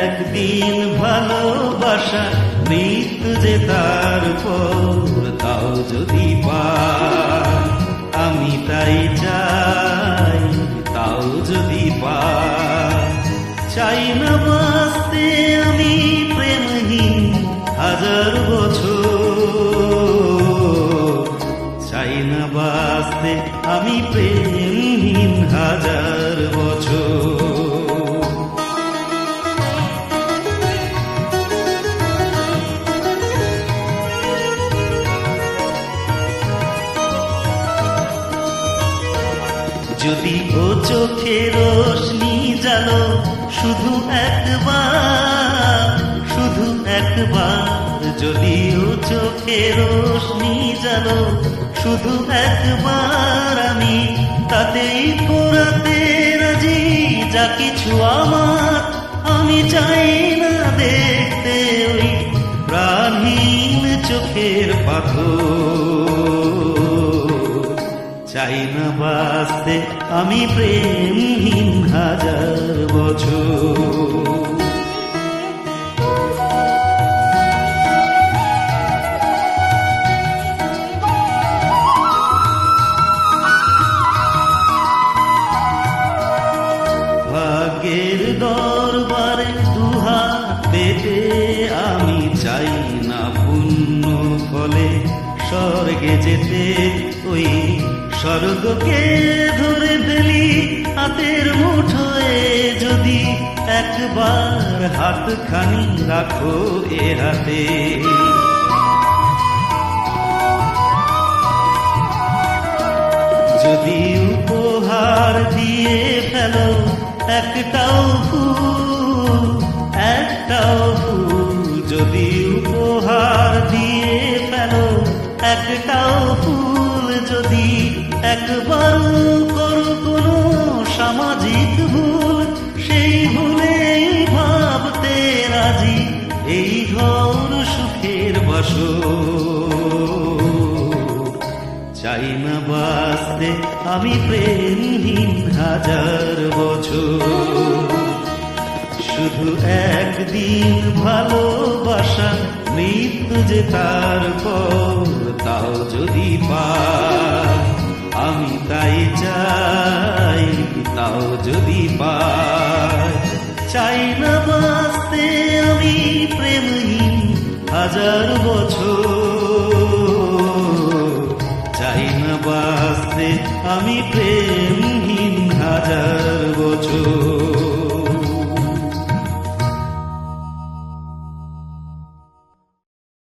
একদিন ভালোবাসা মৃত্যু যে তার পর, তাও যদি পাই আমি তাই চাই, তাও যদি পাই। চাই না বাঁচতে আমি প্রেমহীন হাজার বছর, চাই না বাঁচতে আমি প্রেমহীন হাজার বছর। যদি ও চোখে রোশনি জালো শুধু একবার, শুধু একবার, যদি ও চোখে রোশনি জালো শুধু একবার, আমি তাতেই পোড়াতে রাজি যা কিছু আমার। আমি চাই না দেখতে ওই প্রাণহীন চোখের পাথর, চাই না বাঁচতে আমি প্রেমহীন হাজার বছর। ভাগ্যের দরবারে দুহাত পেতে আমি চাই না পুণ্য ফলে স্বর্গে যেতে, ওই স্বর্গকে ধরে ফেলি হাতের মুঠোয়, যদি একবার হাতখানি রাখো এ হাতে। যদি উপহার দিয়ে ফেলো একটাও ফুল, একটাও ফুল, যদি উপহার দিয়ে ফেলো একটাও ফুল, যদি একবার করো কোনো সামাজিক ভুল, সেই ভুলে ভাবতে রাজি এই ঘর সুখের বাসর। চাই না বাঁচতে আমি প্রেমহীন হাজার বছর, শুধু একদিন ভালোবাসা মৃত্যু যে তার পর, তাও যদি পাই আমি তাই চাই, তাও যদি পাই। চাই না বাঁচতে আমি প্রেমহীন হাজার বছর, চাই না বাঁচতে আমি প্রেমহীন হাজার বছর।